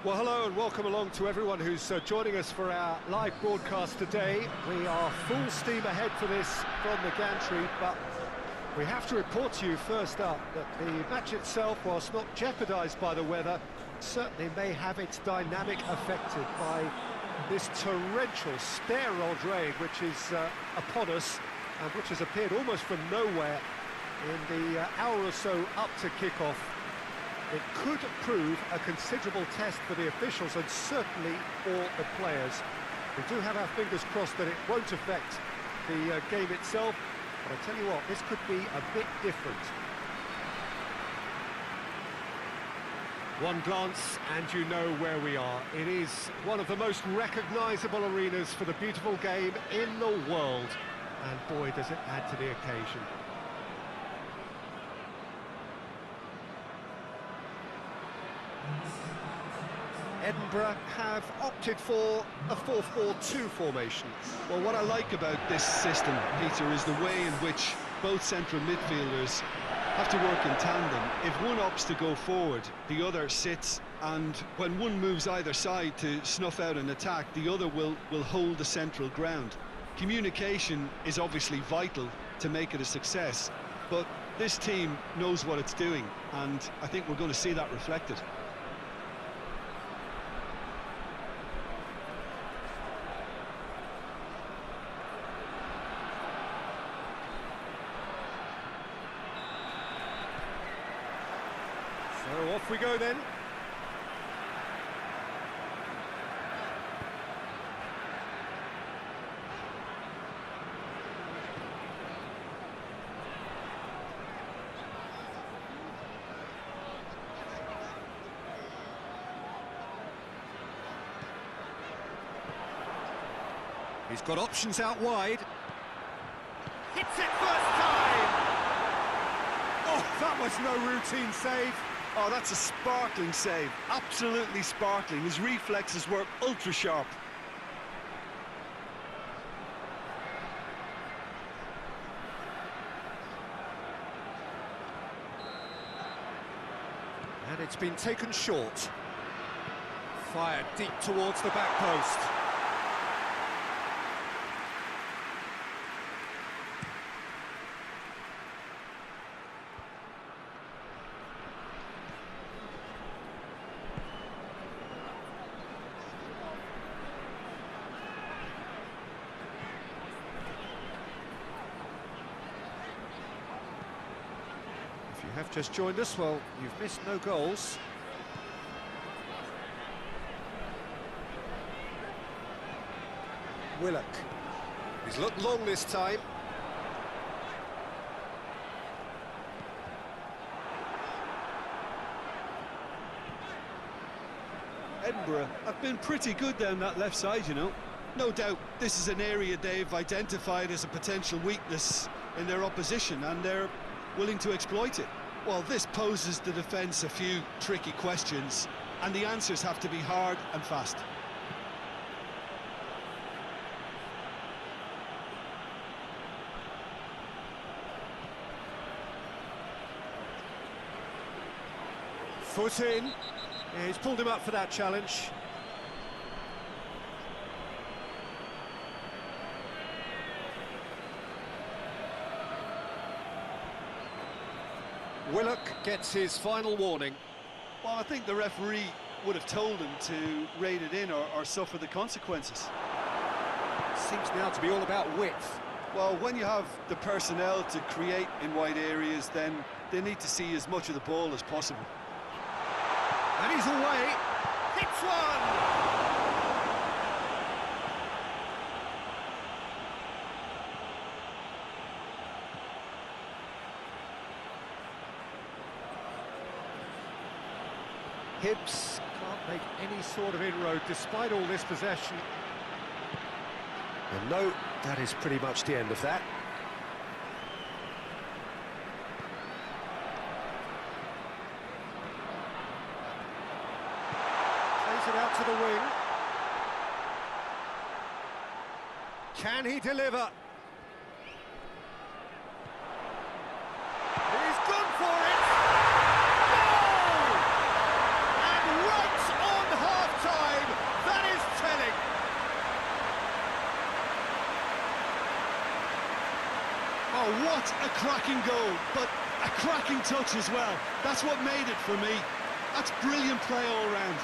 Well, hello and welcome along to everyone who's joining us for our live broadcast today. We are full steam ahead for this from the gantry, but we have to report to you first up that the match itself, whilst not jeopardised by the weather, certainly may have its dynamic affected by this torrential stair-rod rain which is upon us and which has appeared almost from nowhere in the hour or so up to kick-off. It could prove a considerable test for the officials and certainly for the players. We do have our fingers crossed that it won't affect the game itself, but I tell you what, this could be a bit different. One glance and you know where we are. It is one of the most recognisable arenas for the beautiful game in the world, and boy does it add to the occasion. Edinburgh have opted for a 4-4-2 formation. Well, what I like about this system, Peter, is the way in which both central midfielders have to work in tandem. If one opts to go forward, the other sits, and when one moves either side to snuff out an attack, the other will hold the central ground. Communication is obviously vital to make it a success, but this team knows what it's doing, and I think we're going to see that reflected. So off we go then. He's got options out wide. Hits it first time! Oh, that was no routine save. Oh, that's a sparkling save. Absolutely sparkling. His reflexes were ultra-sharp. And it's been taken short. Fired deep towards the back post. If you have just joined us, well, you've missed no goals. Willock. He's looked long this time. Edinburgh have been pretty good down that left side, you know. No doubt this is an area they've identified as a potential weakness in their opposition, and they're willing to exploit it. Well, this poses the defence a few tricky questions, and the answers have to be hard and fast. Foot in. Yeah, he's pulled him up for that challenge. Willock gets his final warning. Well, I think the referee would have told him to rein it in or suffer the consequences. Seems now to be all about width. Well, when you have the personnel to create in wide areas, then they need to see as much of the ball as possible. And he's away. Hits one! Hibs can't make any sort of inroad despite all this possession. And no, that is pretty much the end of that. Plays it out to the wing. Can he deliver? He's gone for it! Goal! And right on Oh, what a cracking goal, but a cracking touch as well. That's what made it for me. That's brilliant play all round.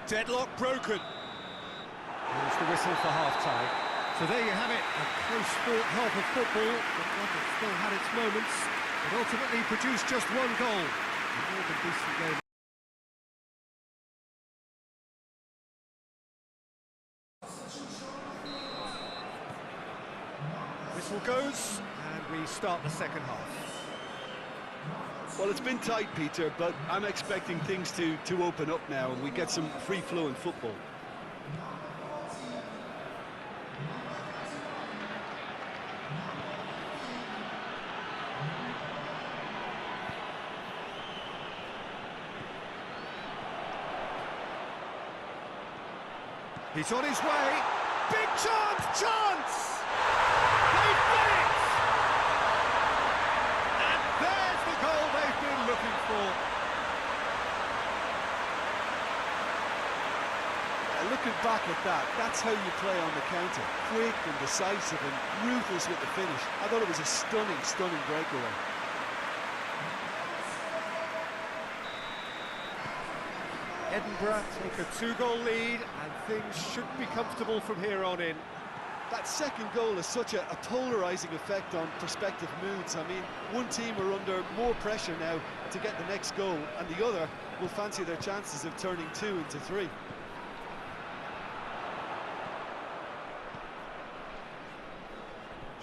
Deadlock broken. Here's the whistle for half-time. So there you have it, a close-fought half of football, but one that still had its moments, but ultimately produced just one goal. A more than decent game. Whistle goes, and we start the second half. Well, it's been tight, Peter, but I'm expecting things to open up now and we get some free-flowing football. He's on his way. Big chance! Chance! They've got it! And there's the goal they've been looking for. Looking back at that, that's how you play on the counter. Quick and decisive and ruthless with the finish. I thought it was a stunning, stunning breakaway. Edinburgh take a 2-goal lead, and things should be comfortable from here on in. That second goal has such a polarising effect on prospective moods. I mean, one team are under more pressure now to get the next goal, and the other will fancy their chances of turning 2 into 3.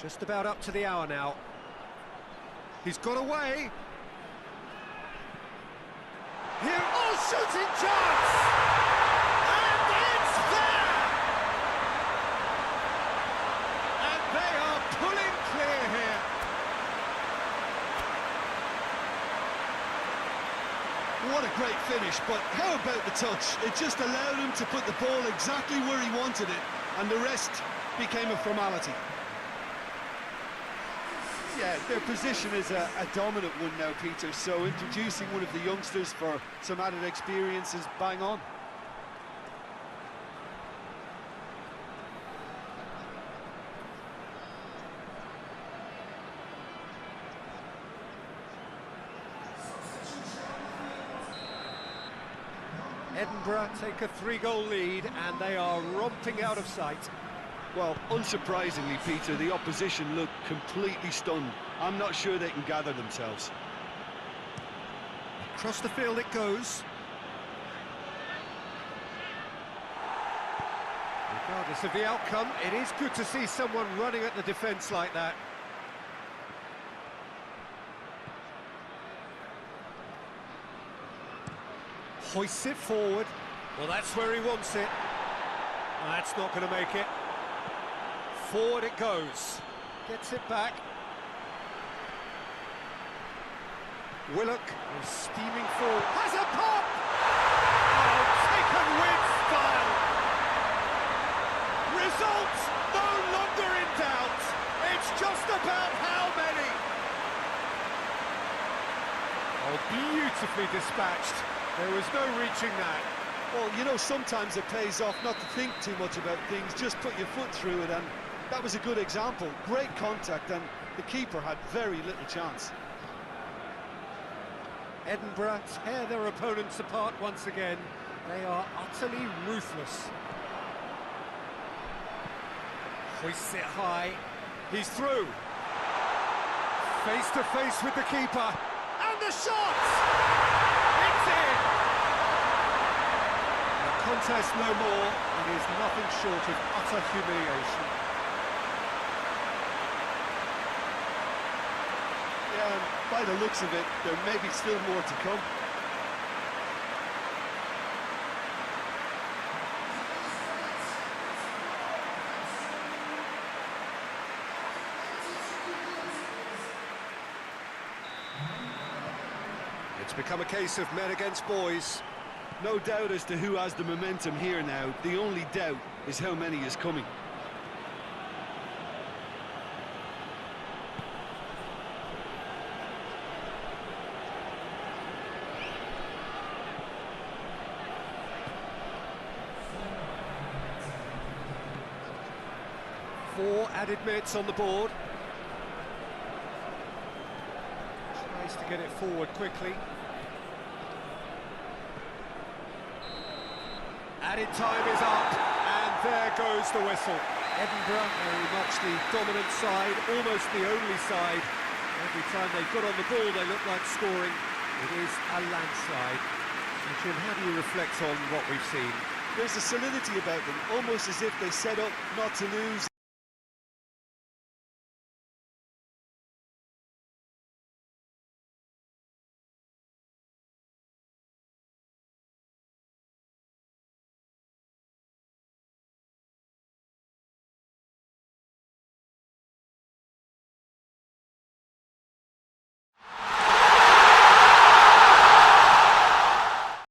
Just about up to the hour now. He's got away. Here, oh, shooting chance! And it's there! And they are pulling clear here. What a great finish, but how about the touch? It just allowed him to put the ball exactly where he wanted it, and the rest became a formality. Yeah, their position is a dominant one now, Peter, so introducing one of the youngsters for some added experience is bang on. Edinburgh take a 3-goal lead, and they are romping out of sight. Well, unsurprisingly, Peter, the opposition look completely stunned. I'm not sure they can gather themselves. Across the field it goes. Regardless of the outcome, it is good to see someone running at the defence like that. Hoists it forward. Well, that's where he wants it. That's not going to make it. Forward it goes. Gets it back. Willock is steaming forward. Has a pop! Oh, taken with style. Result no longer in doubt. It's just about how many. Oh, beautifully dispatched. There was no reaching that. Well, you know, sometimes it pays off not to think too much about things, just put your foot through it, and that was a good example. Great contact, and the keeper had very little chance. Edinburgh tear their opponents apart once again. They are utterly ruthless. Hoists it high. He's through. Face to face with the keeper. And the shot! It's in! The contest no more. It is nothing short of utter humiliation. Yeah, and by the looks of it, there may be still more to come. It's become a case of men against boys. No doubt as to who has the momentum here now. The only doubt is how many is coming. Four added minutes on the board. Tries to get it forward quickly. Added time is up, and there goes the whistle. Edinburgh, very much the dominant side, almost the only side. Every time they got on the ball, they look like scoring. It is a landslide. So, Jim, how do you reflect on what we've seen? There's a solidity about them, almost as if they set up not to lose.